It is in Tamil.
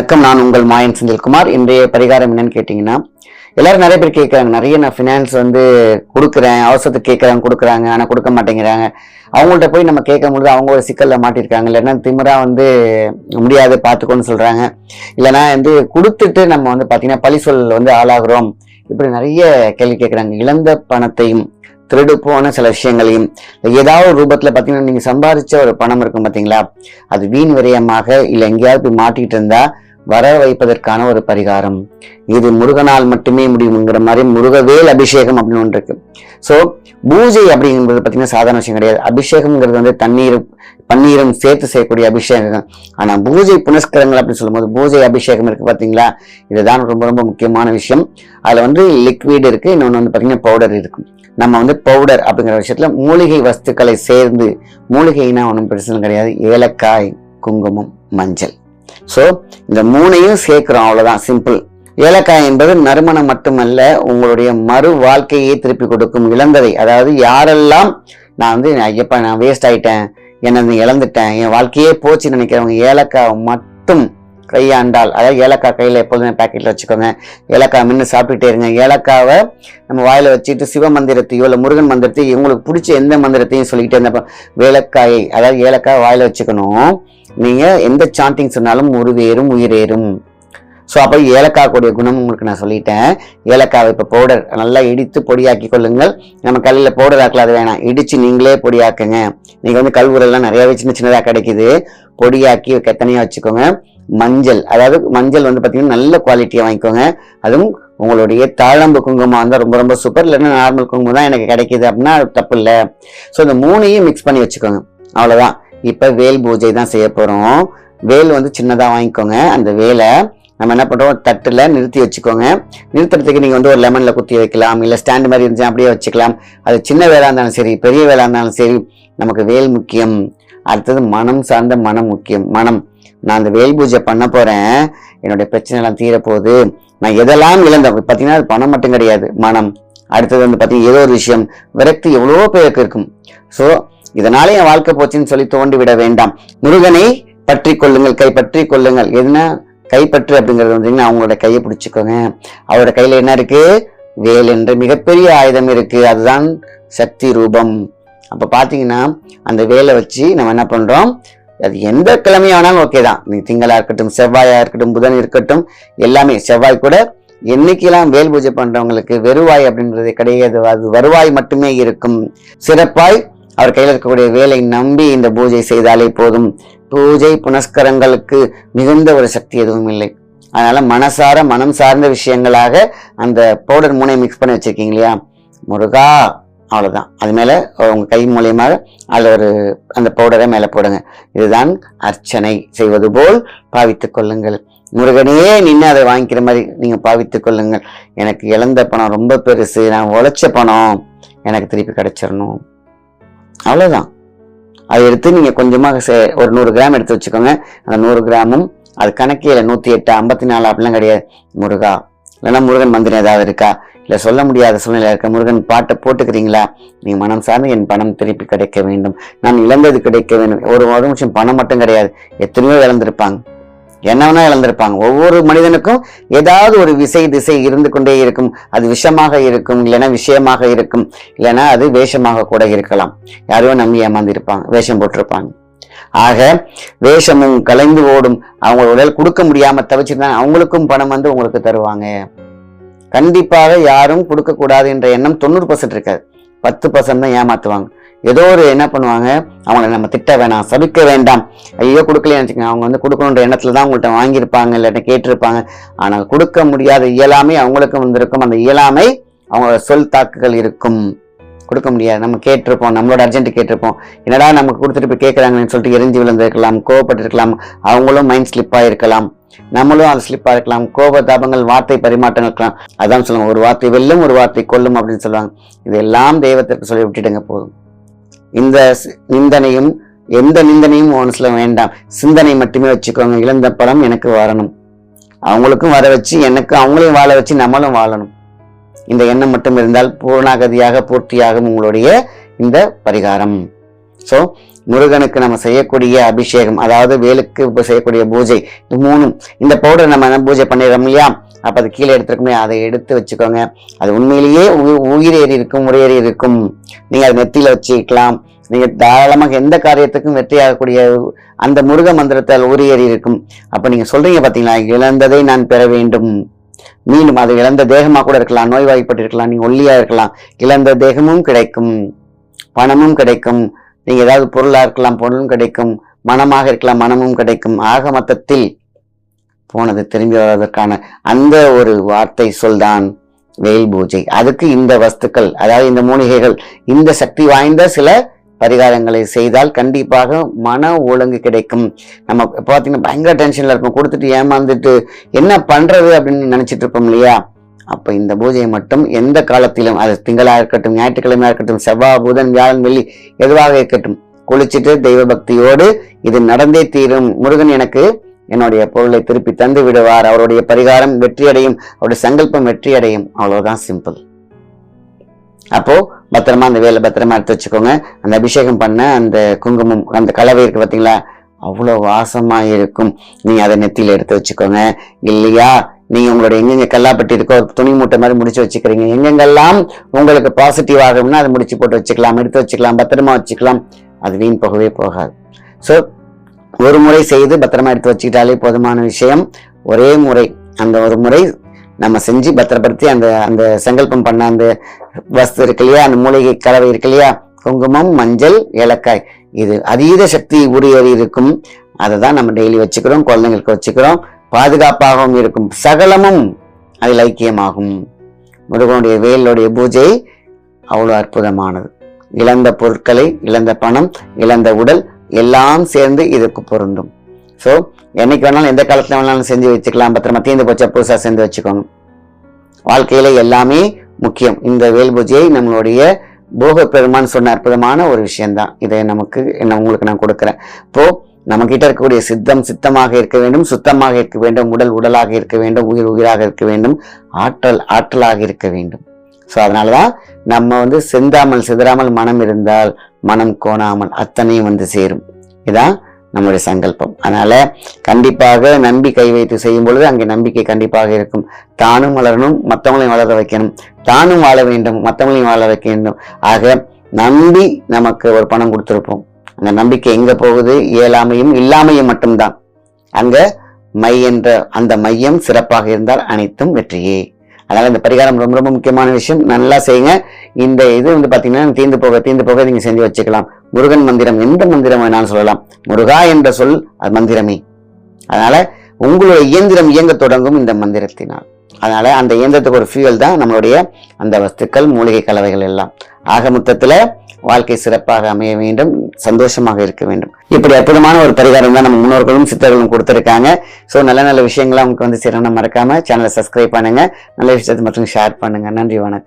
வணக்கம். நான் உங்கள் மாயன் செந்தில்குமார். இன்றைய பரிகாரம் என்னன்னு கேட்டீங்கன்னா, எல்லாரும் நிறைய பேர் கேட்குறாங்க. நிறைய நான் ஃபினான்ஸ் கொடுக்குறேன், அவசரத்துக்கு கொடுக்குறாங்க, ஆனால் கொடுக்க மாட்டேங்கிறாங்க. அவங்கள்ட்ட போய் நம்ம கேட்கும் பொழுது அவங்க ஒரு சிக்கலில் மாட்டிருக்காங்க. இல்லைன்னா திமிரா முடியாது பார்த்துக்கோன்னு சொல்றாங்க. இல்லைன்னா கொடுத்துட்டு நம்ம பார்த்தீங்கன்னா பழி சொல் ஆளாகிறோம். இப்படி நிறைய கேள்வி கேட்குறாங்க. இழந்த பணத்தையும் திருடு போன சில விஷயங்களையும் ஏதாவது ஒரு ரூபத்துல பாத்தீங்கன்னா நீங்க சம்பாதிச்ச ஒரு பணம் இருக்கும் பாத்தீங்களா, அது வீண் விரயமாக இல்ல எங்கேயாவது போய் மாட்டிட்டு இருந்தா வர வைப்பதற்கான ஒரு பரிகாரம் இது. முருகனால் மட்டுமே முடியுங்கிற மாதிரி முருகவேல் அபிஷேகம் அப்படின்னு ஒன்று இருக்கு. சோ பூஜை அப்படிங்கிறது பாத்தீங்கன்னா சாதாரண விஷயம் கிடையாது. அபிஷேகம்ங்கிறது பன்னீரும் சேர்த்து செய்யக்கூடிய அபிஷேகம். ஆனா பூஜை புனஸ்கரங்கள் அப்படின்னு சொல்லும்போது பூஜை அபிஷேகம் இருக்கு பாத்தீங்களா, இதுதான் ரொம்ப ரொம்ப முக்கியமான விஷயம். அதுல லிக்விட் இருக்கு, இன்னொன்னு பாத்தீங்கன்னா பவுடர் இருக்கு. நம்ம பவுடர் அப்படிங்கிற விஷயத்துல மூலிகை வஸ்துக்களை சேர்ந்து, மூலிகைனா ஒன்றும் பிரச்சனை கிடையாது, ஏலக்காய், குங்குமம், மஞ்சள். சோ இந்த மூணையும் சேர்க்கிறோம், அவ்வளவுதான், சிம்பிள். ஏலக்காய் என்பது நறுமணம் மட்டுமல்ல, உங்களுடைய மறு வாழ்க்கையை திருப்பி கொடுக்கும். இழந்ததை, அதாவது யாரெல்லாம் நான் ஐயப்பா நான் வேஸ்ட் ஆயிட்டேன், என்ன இழந்துட்டேன், என் வாழ்க்கையே போச்சுன்னு நினைக்கிறவங்க ஏலக்காய் மட்டும் கையாண்டால், அதாவது ஏலக்காய் கையில எப்போதுமே பேக்கெட்ல வச்சுக்கோங்க. ஏலக்காய் மின்னு சாப்பிட்டுட்டே இருங்க. ஏலக்காவை நம்ம வாயில வச்சுட்டு சிவ மந்திரத்தையோ இல்ல முருகன் மந்திரத்தையும் உங்களுக்கு பிடிச்ச எந்த மந்திரத்தையும் சொல்லிக்கிட்டே இருந்தப்ப வேலக்காயை, அதாவது ஏலக்காய் வாயில வச்சுக்கணும். நீங்க எந்த சாண்டிங் சொன்னாலும் உருவேறும் உயிரேறும். ஸோ அப்போ ஏலக்காய் கூடிய குணம் உங்களுக்கு நான் சொல்லிட்டேன். ஏலக்காவை இப்போ பவுடர் நல்லா இடித்து பொடியாக்கி கொள்ளுங்கள். நம்ம கல்லில் பவுடர் ஆக்கலாம், அது வேணாம், இடிச்சு நீங்களே பொடியாக்குங்க. நீங்க கல்வுரெல்லாம் நிறையவே சின்ன சின்னதாக கிடைக்குது, பொடியாக்கி தனியாக வச்சுக்கோங்க. மஞ்சள், அதாவது மஞ்சள் பார்த்தீங்கன்னா நல்ல குவாலிட்டியை வாங்கிக்கோங்க. அதுவும் உங்களுடைய தாழம்பு குங்குமம் இருந்தால் ரொம்ப ரொம்ப சூப்பர். இல்லைன்னா நார்மல் குங்குமம் தான் எனக்கு கிடைக்குது அப்படின்னா அது தப்பு இல்லை. ஸோ இந்த மூணையும் மிக்ஸ் பண்ணி வச்சுக்கோங்க, அவ்வளோதான். இப்போ வேல் பூஜை தான் செய்ய போகிறோம். வேல் சின்னதாக வாங்கிக்கோங்க. அந்த வேலை நம்ம என்ன பண்ணுறோம், தட்டில் நிறுத்தி வச்சுக்கோங்க. நிறுத்துறதுக்கு நீங்கள் ஒரு லெமனில் குத்தி வைக்கலாம், இல்லை ஸ்டாண்ட் மாதிரி இருந்துச்சு அப்படியே வச்சுக்கலாம். அது சின்ன வேலை இருந்தாலும் சரி, பெரிய வேலை இருந்தாலும் சரி, நமக்கு வேல் முக்கியம். அடுத்தது மனம் சார்ந்த மனம் முக்கியம். மனம், நான் அந்த வேல் பூஜை பண்ண போறேன், என்னுடைய பிரச்சனை எல்லாம் தீரப்போகுது, நான் எதெல்லாம் இழந்தேன் பார்த்தீங்கன்னா அது பணம் மட்டும் கிடையாது, மனம். அடுத்தது பார்த்தீங்கன்னா ஏதோ ஒரு விஷயம், விரக்தி எவ்வளவோ பேருக்கு இருக்கும். ஸோ இதனால என் வாழ்க்கை போச்சுன்னு சொல்லி தோண்டி விட வேண்டாம். முருகனை பற்றி கொள்ளுங்கள், கைப்பற்றி கொள்ளுங்கள். எதுனா கைப்பற்று அப்படிங்கிறது அவங்களோட கையை பிடிச்சிக்கோங்க. அவரோட கையில என்ன இருக்கு, வேல் என்ற மிகப்பெரிய ஆயுதம் இருக்கு, அதுதான் சக்தி ரூபம். அப்ப பாத்தீங்கன்னா அந்த வேலை வச்சு நம்ம என்ன பண்றோம், அது எந்த கிழமையானாலும் ஓகே தான். நீ திங்களா இருக்கட்டும், செவ்வாயா இருக்கட்டும், புதன் இருக்கட்டும், எல்லாமே. செவ்வாய் கூட என்னைக்கெல்லாம் வேல் பூஜை பண்றவங்களுக்கு வெறுவாய் அப்படின்றது கிடையாது, அது வருவாய் மட்டுமே இருக்கும். சிறப்பாய் அவர் கையில் இருக்கக்கூடிய வேலை நம்பி இந்த பூஜை செய்தாலே போதும். பூஜை புனஸ்கரங்களுக்கு மிகுந்த ஒரு சக்தி எதுவும் இல்லை. அதனால மனசார மனம் சார்ந்த விஷயங்களாக அந்த பவுடர் மூணை மிக்ஸ் பண்ணி வச்சிருக்கீங்க இல்லையா, முருகா, அவ்வளவுதான். அது மேல உங்க கை மூலியமாக அதுல அந்த பவுடரை மேல போடுங்க. இதுதான் அர்ச்சனை செய்வது போல் பாவித்துக் கொள்ளுங்கள். முருகனே நின்று அதை வாங்கிக்கிற மாதிரி நீங்க பாவித்துக் கொள்ளுங்கள். எனக்கு இழந்த பணம் ரொம்ப பெருசு, நான் உழைச்ச பணம் எனக்கு திருப்பி கிடைச்சிடணும், அவ்வளவுதான். அதை எடுத்து நீங்க கொஞ்சமாக ஒரு 100 கிராம் எடுத்து வச்சுக்கோங்க. அந்த 100 கிராமும் அது கணக்கே இல்லை, 108, 54 அப்படிலாம் கிடையாது. முருகா, இல்லைன்னா முருகன் மந்திரம் ஏதாவது இருக்கா, இல்லை சொல்ல முடியாத சூழ்நிலை இருக்க முருகன் பாட்டை போட்டுக்கிறீங்களா, நீங்க மனம் சார்ந்து என் பணம் திருப்பி கிடைக்க வேண்டும், நான் இழந்தது கிடைக்க வேண்டும். ஒரு நிமிஷம் பணம் மட்டும் கிடையாது, எத்தனையோ இழந்திருப்பாங்க, என்ன வேணா இழந்திருப்பாங்க. ஒவ்வொரு மனிதனுக்கும் ஏதாவது ஒரு விசை திசை இருந்து கொண்டே இருக்கும். அது விஷமாக இருக்கும், இல்லைன்னா விஷயமாக இருக்கும், இல்லைன்னா அது வேஷமாக கூட இருக்கலாம். யாரையோ நம்பி ஏமாந்திருப்பாங்க, வேஷம் போட்டிருப்பாங்க. ஆக வேஷமும் கலைந்து ஓடும். அவங்க உடல் கொடுக்க முடியாம தவிச்சிருந்தாங்க, அவங்களுக்கும் பணம் உங்களுக்கு தருவாங்க. கண்டிப்பாக யாரும் கொடுக்க கூடாது என்ற எண்ணம் 90% இருக்காது, 10% தான் ஏமாத்துவாங்க. ஏதோ ஒரு என்ன பண்ணுவாங்க, அவங்களை நம்ம திட்ட வேணாம், சபிக்க வேண்டாம், ஐயோ கொடுக்கலன்னு வச்சுக்கோங்க. அவங்க கொடுக்கணுன்ற எண்ணத்துல தான் உங்கள்கிட்ட வாங்கியிருப்பாங்க, இல்லாட்ட கேட்டிருப்பாங்க. ஆனால் கொடுக்க முடியாத இயலாமை அவங்களுக்கும் வந்திருக்கும். அந்த இயலாமை அவங்களோட சொல் தாக்குகள் இருக்கும், கொடுக்க முடியாது. நம்ம கேட்டிருப்போம், நம்மளோட அர்ஜென்ட் கேட்டிருப்போம், என்னடா நமக்கு கொடுத்துட்டு போய் கேட்கறாங்கன்னு சொல்லிட்டு எரிஞ்சு விழுந்திருக்கலாம், கோவப்பட்டிருக்கலாம். அவங்களும் மைண்ட் ஸ்லிப்பா இருக்கலாம், நம்மளும் அது ஸ்லிப்பா இருக்கலாம். கோப தாபங்கள், வார்த்தை பரிமாற்றம் இருக்கலாம். அதான் சொல்லுவாங்க, ஒரு வார்த்தை வெல்லும், ஒரு வார்த்தை கொல்லும் அப்படின்னு சொல்லுவாங்க. இதெல்லாம் தெய்வத்திற்கு சொல்லி விட்டுடுங்க போதும். இந்த நிந்தனையும் எந்த நிந்தனையும் மனசுல வேண்டாம், சிந்தனை மட்டுமே வச்சுக்கோங்க. இழந்த பணம் எனக்கு வரணும், அவங்களுக்கும் வர வச்சு எனக்கு அவங்களையும் வாழ வச்சு நம்மளும் வாழணும். இந்த எண்ணம் மட்டும் இருந்தால் பூர்ணாகதியாக பூர்த்தியாகும் உங்களுடைய இந்த பரிகாரம். ஸோ முருகனுக்கு நம்ம செய்யக்கூடிய அபிஷேகம், அதாவது வேலுக்கு செய்யக்கூடிய பூஜை, இது 3 இந்த பவுடர் நம்ம பூஜை பண்ணிடுறோம் இல்லையா, அப்ப அது கீழே எடுத்துருக்குமே, அதை எடுத்து வச்சுக்கோங்க. அது உண்மையிலேயே உயிரேறி இருக்கும், உரையேறி இருக்கும். நீங்க அதை நெத்தியில வச்சுக்கலாம். நீங்க தாராளமாக எந்த காரியத்துக்கும் வெற்றியாகக்கூடிய அந்த முருக மந்திரத்தால் உரியேறி இருக்கும். அப்ப நீங்க சொல்றீங்க பாத்தீங்களா, இழந்ததை நான் பெற வேண்டும். மீண்டும் அது இழந்த தேகமா கூட இருக்கலாம், நோய்வாய்ப்பட்டு இருக்கலாம், நீங்க ஒல்லியா இருக்கலாம், இழந்த தேகமும் கிடைக்கும், பணமும் கிடைக்கும். நீங்க ஏதாவது பொருளா இருக்கலாம், பொருளும் கிடைக்கும், மனமாக இருக்கலாம், மனமும் கிடைக்கும். ஆக மொத்தத்தில் போனது திரும்பி வருவதற்கான அந்த ஒரு வார்த்தை சொல்தான் வேல் பூஜை. அதுக்கு இந்த வஸ்துக்கள், அதாவது இந்த மூலிகைகள், இந்த சக்தி வாய்ந்த சில பரிகாரங்களை செய்தால் கண்டிப்பாக மன ஒழுங்கு கிடைக்கும். நம்ம பார்த்தீங்கன்னா பயங்கர டென்ஷன்ல இருக்கும், கொடுத்துட்டு ஏமாந்துட்டு என்ன பண்றது அப்படின்னு நினைச்சிட்டு இருப்போம் இல்லையா. அப்ப இந்த பூஜையை மட்டும் எந்த காலத்திலும், அது திங்களா இருக்கட்டும், ஞாயிற்றுக்கிழமையா இருக்கட்டும், செவ்வாய், புதன், வியாழன், வெள்ளி எதுவாக இருக்கட்டும், குளிச்சுட்டு தெய்வ பக்தியோடு இது நடந்தே தீரும், முருகன் எனக்கு என்னுடைய பொருளை திருப்பி தந்து விடுவார், அவருடைய பரிகாரம் வெற்றியடையும், அவருடைய சங்கல்பம் வெற்றியடையும். அவ்வளவுதான், சிம்பிள். அப்போ பத்திரமா அந்த வேலை பத்திரமா எடுத்து வச்சுக்கோங்க. அந்த அபிஷேகம் பண்ண அந்த குங்குமம், அந்த கலவை இருக்கு பார்த்தீங்களா, அவ்வளோ வாசமா இருக்கும். நீங்க அதை நெத்தியில எடுத்து வச்சுக்கோங்க. இல்லையா நீங்க உங்களுடைய எங்கெங்க கல்லாப்பட்டி இருக்கோ துணி மூட்டை மாதிரி முடிச்சு வச்சுக்கிறீங்க, எங்கெங்கெல்லாம் உங்களுக்கு பாசிட்டிவ் ஆகும்னா அதை முடிச்சு போட்டு வச்சுக்கலாம், எடுத்து வச்சுக்கலாம், பத்திரமா வச்சுக்கலாம். அது வீண் போகவே போகாது. ஸோ ஒரு முறை செய்து பத்திரமா எடுத்து வச்சுக்கிட்டாலே போதுமான விஷயம். ஒரே முறை, அந்த ஒரு முறை நம்ம செஞ்சு பத்திரப்படுத்தி அந்த அந்த சங்கல்பம் பண்ண அந்த வஸ்து இருக்கு இல்லையா, அந்த மூலிகை கலவை இருக்கு இல்லையா, குங்குமம், மஞ்சள், ஏலக்காய், இது அதீத சக்தி உரியேறி இருக்கும். அதை தான் நம்ம டெய்லி வச்சுக்கிறோம், குழந்தைங்களுக்கு வச்சுக்கிறோம், பாதுகாப்பாகவும் இருக்கும், சகலமும் அதில் ஐக்கியமாகும். முருகனுடைய வேலுடைய பூஜை அவ்வளோ அற்புதமானது. இழந்த பொருட்களை, இழந்த பணம், இழந்த உடல் எல்லாம் சேர்ந்து இதுக்கு பொருந்தும். ஸோ என்னைக்கு வேணாலும் எந்த காலத்துல வேணாலும் செஞ்சு வச்சுக்கலாம். பத்திரமா தீர்ந்து போச்சா புதுசா செஞ்சு வச்சுக்கோங்க. வாழ்க்கையில எல்லாமே முக்கியம். இந்த வேல் பூஜையை நம்மளுடைய போக பெருமான் சொன்ன அற்புதமான ஒரு விஷயம்தான். இதை நமக்கு உங்களுக்கு நான் கொடுக்குறேன். இப்போ நம்ம கிட்ட இருக்கக்கூடிய சித்தமாக இருக்க வேண்டும், சுத்தமாக இருக்க வேண்டும், உடல் உடலாக இருக்க வேண்டும், உயிர் உயிராக இருக்க வேண்டும், ஆற்றல் ஆற்றலாக இருக்க வேண்டும். ஸோ அதனாலதான் நம்ம செந்தாமல் சிதறாமல் மனம் இருந்தால் மனம் கோணாமல் அத்தனையும் சேரும். இதான் நம்முடைய சங்கல்பம். அதனால கண்டிப்பாக நம்பிக்கை வைத்து செய்யும் பொழுது அங்கே நம்பிக்கை கண்டிப்பாக இருக்கும். தானும் வளரணும், மற்றவங்களையும் வளர வைக்கணும், தானும் வாழ வேண்டும், மற்றவங்களையும் வாழ வைக்க வேண்டும். ஆக நம்பி நமக்கு ஒரு பணம் கொடுத்திருப்போம், அந்த நம்பிக்கை எங்க போகுது? இயலாமையும் இல்லாமையும் மட்டும்தான். அங்க மை என்ற அந்த மையம் சிறப்பாக இருந்தால் அனைத்தும் வெற்றியே. அதனால இந்த பரிகாரம் ரொம்ப ரொம்ப முக்கியமான விஷயம். நல்லா செய்யுங்க. இந்த இது பாத்தீங்கன்னா தீர்ந்து போக நீங்க செஞ்சு வச்சுக்கலாம். முருகன் மந்திரம், எந்த மந்திரம் வேணாலும் சொல்லலாம். முருகா என்ற சொல் அது மந்திரமே. அதனால உங்களுடைய இயந்திரம் இயங்க தொடங்கும் இந்த மந்திரத்தினால். அதனால அந்த இயந்திரத்துக்கு ஒரு ஃபியூல் தான் நம்மளுடைய அந்த வஸ்துக்கள், மூலிகை கலவைகள் எல்லாம். ஆக மொத்தத்துல வாழ்க்கை சிறப்பாக அமைய வேண்டும், சந்தோஷமாக இருக்க வேண்டும். இப்படி அற்புதமான ஒரு பரிகாரம் தான் நம்ம முன்னோர்களும் சித்தர்களும் கொடுத்திருக்காங்க. ஸோ நல்ல நல்ல விஷயங்கள்லாம் உங்களுக்கு சேரணும். மறக்காம சேனலை சப்ஸ்கிரைப் பண்ணுங்க, நல்ல விஷயத்தை மற்றும் ஷேர் பண்ணுங்க. நன்றி, வணக்கம்.